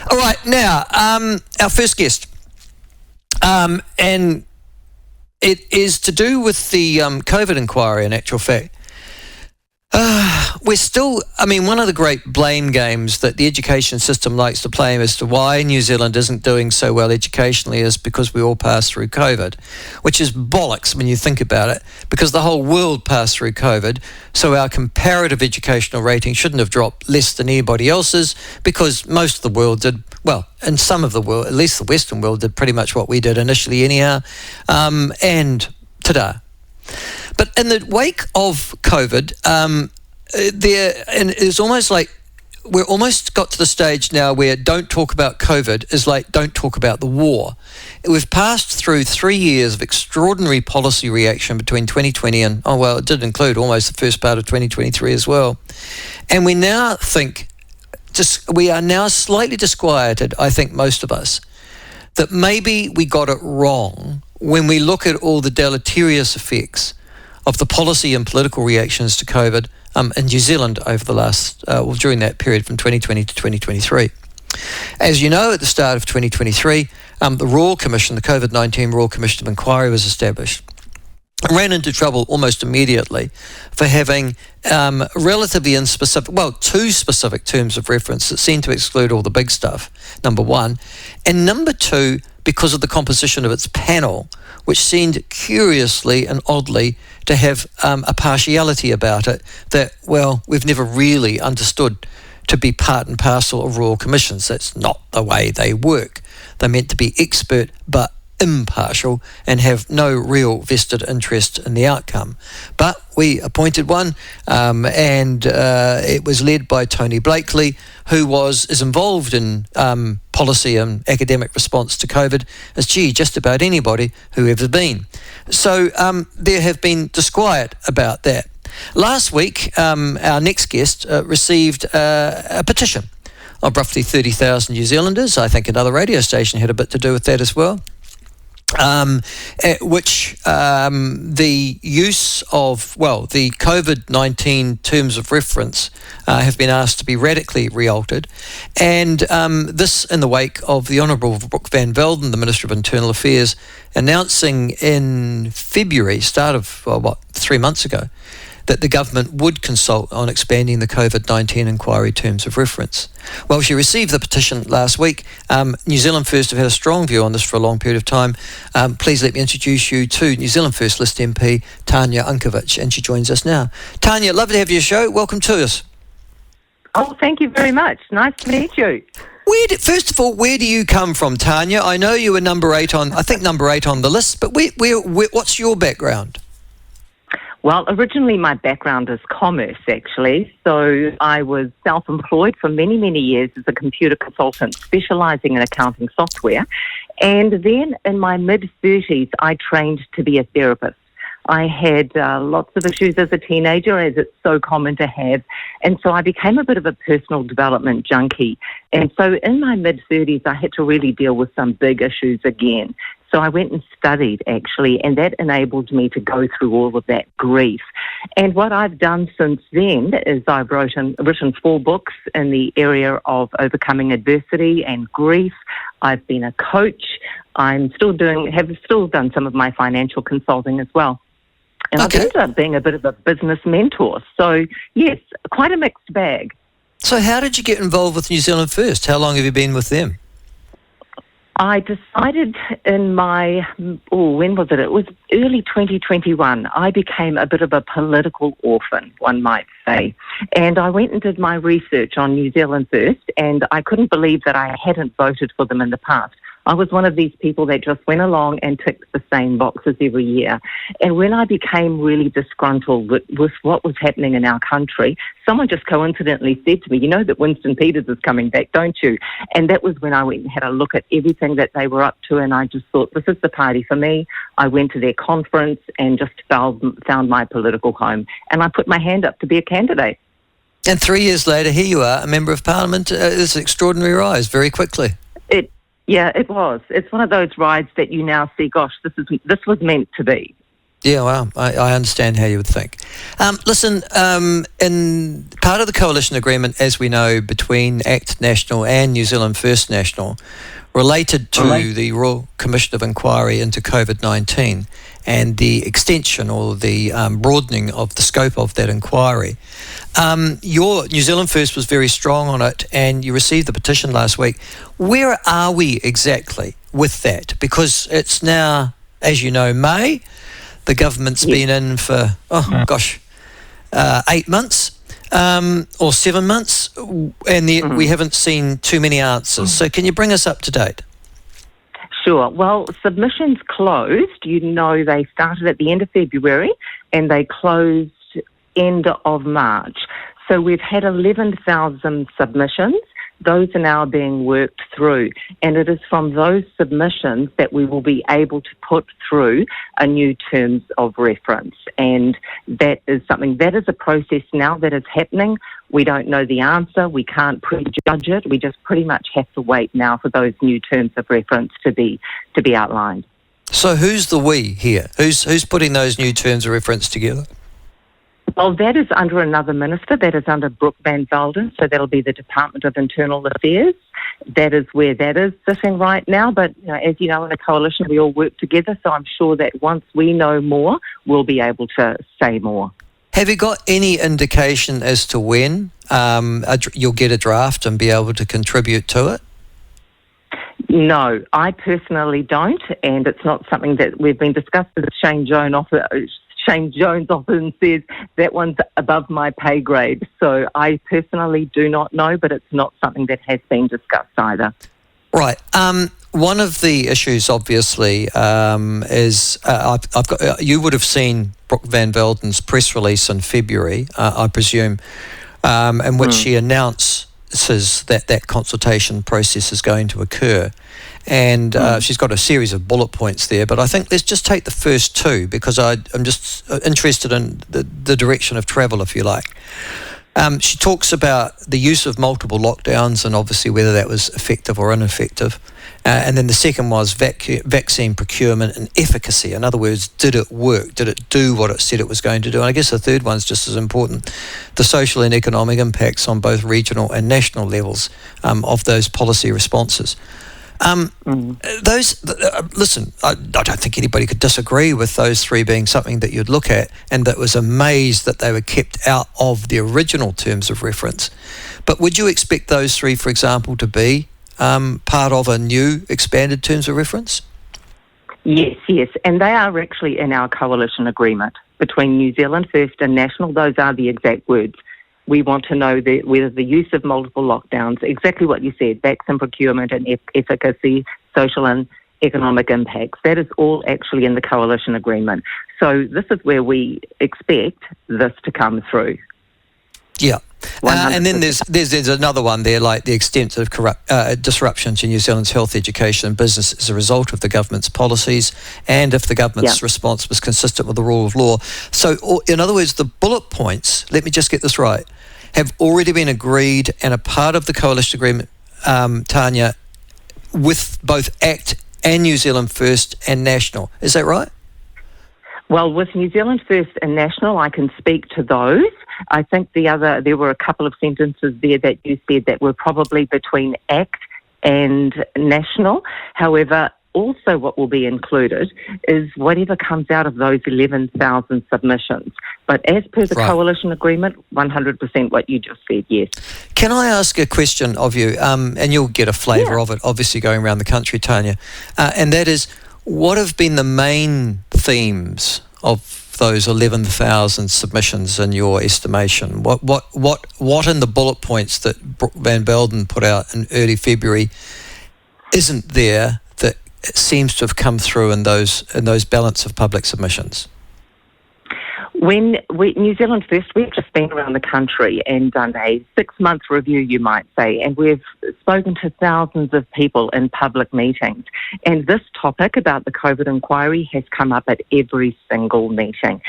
All right, now, our first guest. And it is to do with the COVID inquiry, in actual fact. We're still, one of the great blame games that the education system likes to play as to why New Zealand isn't doing so well educationally is because we all passed through COVID, which is bollocks when you think about it, because the whole world passed through COVID, so our comparative educational rating shouldn't have dropped less than anybody else's, because most of the world did, well, and some of the world, at least the Western world, did pretty much what we did initially anyhow, and ta-da. But in the wake of COVID, and it's almost like we're almost got to the stage now where don't talk about COVID is like don't talk about the war. We've passed through 3 years of extraordinary policy reaction between 2020 and, it did include almost the first part of 2023 as well. And we now think, we are now slightly disquieted, I think most of us, that maybe we got it wrong when we look at all the deleterious effects of the policy and political reactions to COVID in New Zealand over the last, during that period from 2020 to 2023. As you know, at the start of 2023, the Royal Commission, the COVID-19 Royal Commission of Inquiry was established. It ran into trouble almost immediately for having relatively two specific terms of reference that seemed to exclude all the big stuff, number one. And number two, because of the composition of its panel, which seemed curiously and oddly to have a partiality about it that, we've never really understood to be part and parcel of Royal Commissions. That's not the way they work. They're meant to be expert but impartial and have no real vested interest in the outcome. But we appointed one, and it was led by Tony Blakely, who is involved in policy and academic response to COVID as just about anybody who ever been. So there have been disquiet about that. Last week, our next guest received a petition of roughly 30,000 New Zealanders. I think another radio station had a bit to do with that as well. Which the use of, the COVID-19 terms of reference have been asked to be radically re-altered. And this in the wake of the Honourable Brooke Van Velden, the Minister of Internal Affairs, announcing in February, start of, 3 months ago, that the government would consult on expanding the COVID-19 inquiry terms of reference. Well, she received the petition last week. New Zealand First have had a strong view on this for a long period of time. Please let me introduce you to New Zealand First List MP, Tanya Unkovich, and she joins us now. Tanya, lovely to have you on the show. Welcome to us. Oh, thank you very much. Nice to meet you. First of all, where do you come from, Tanya? I know you were number 8 on the list, but what's your background? Well, originally my background is commerce, actually. So I was self-employed for many, many years as a computer consultant, specialising in accounting software. And then in my mid-30s, I trained to be a therapist. I had lots of issues as a teenager, as it's so common to have. And so I became a bit of a personal development junkie. And so in my mid-30s, I had to really deal with some big issues again. So I went and studied, actually, and that enabled me to go through all of that grief. And what I've done since then is I've written 4 books in the area of overcoming adversity and grief. I've been a coach. Have still done some of my financial consulting as well. And I've ended up being a bit of a business mentor. So, yes, quite a mixed bag. So how did you get involved with New Zealand First? How long have you been with them? I decided in when was it? It was early 2021. I became a bit of a political orphan, one might say. And I went and did my research on New Zealand First, and I couldn't believe that I hadn't voted for them in the past. I was one of these people that just went along and ticked the same boxes every year. And when I became really disgruntled with what was happening in our country, someone just coincidentally said to me, you know that Winston Peters is coming back, don't you? And that was when I went and had a look at everything that they were up to, and I just thought, this is the party for me. I went to their conference and just found my political home. And I put my hand up to be a candidate. And 3 years later, here you are, a Member of Parliament. It's an extraordinary rise very quickly. Yeah, it was. It's one of those rides that you now see, gosh, this was meant to be. Yeah, well, I understand how you would think. Listen, in part of the coalition agreement, as we know, between ACT National and New Zealand First National, related to the Royal Commission of Inquiry into COVID-19 and the extension or the broadening of the scope of that inquiry. Your New Zealand First was very strong on it, and you received the petition last week. Where are we exactly with that? Because it's now, as you know, May. The government's been in for, 8 months or 7 months, and we haven't seen too many answers. So can you bring us up to date? Sure. Well, submissions closed. You know, they started at the end of February and they closed end of March. So we've had 11,000 submissions. Those are now being worked through, and it is from those submissions that we will be able to put through a new terms of reference. And that is a process now that is happening. We don't know the answer. We can't prejudge it. We just pretty much have to wait now for those new terms of reference to be outlined. So who's the we here? Who's putting those new terms of reference together? Well, that is under another minister. That is under Brooke Van Velden, so that'll be the Department of Internal Affairs. That is where that is sitting right now. But as you know, in a coalition, we all work together, so I'm sure that once we know more, we'll be able to say more. Have you got any indication as to when you'll get a draft and be able to contribute to it? No, I personally don't, and it's not something that we've been discussing. Shane Jones often says that one's above my pay grade. So I personally do not know, but it's not something that has been discussed either. Right. One of the issues, obviously, is I've got. You would have seen Brooke Van Velden's press release in February, I presume, in which she announces that consultation process is going to occur. And she's got a series of bullet points there, but I think let's just take the first two because I'm just interested in the direction of travel, if you like. She talks about the use of multiple lockdowns and obviously whether that was effective or ineffective. And then the second was vaccine procurement and efficacy. In other words, did it work? Did it do what it said it was going to do? And I guess the third one's just as important, the social and economic impacts on both regional and national levels of those policy responses. Listen, I don't think anybody could disagree with those three being something that you'd look at, and that was amazed that they were kept out of the original terms of reference. But would you expect those three, for example, to be part of a new expanded terms of reference? Yes, and they are actually in our coalition agreement between New Zealand First and National. Those are the exact words. We want to know whether the use of multiple lockdowns, exactly what you said, vaccine procurement and efficacy, social and economic impacts, that is all actually in the coalition agreement. So this is where we expect this to come through. Yeah. And then there's another one there, like the extent of disruption to New Zealand's health, education and business as a result of the government's policies, and if the government's response was consistent with the rule of law. So, in other words, the bullet points, let me just get this right, have already been agreed and a part of the coalition agreement, Tanya, with both ACT and New Zealand First and National. Is that right? Well, with New Zealand First and National, I can speak to those. I think there were a couple of sentences there that you said that were probably between ACT and National. However, also what will be included is whatever comes out of those 11,000 submissions. But as per the coalition agreement, 100% what you just said, yes. Can I ask a question of you? And you'll get a flavour of it, obviously, going around the country, Tanya. And that is, what have been the main themes of those 11,000 submissions in your estimation? What in the bullet points that Brooke Van Velden put out in early February isn't there that seems to have come through in those balance of public submissions? When New Zealand First, we've just been around the country and done a 6-month review, you might say, and we've spoken to thousands of people in public meetings. And this topic about the COVID inquiry has come up at every single meeting.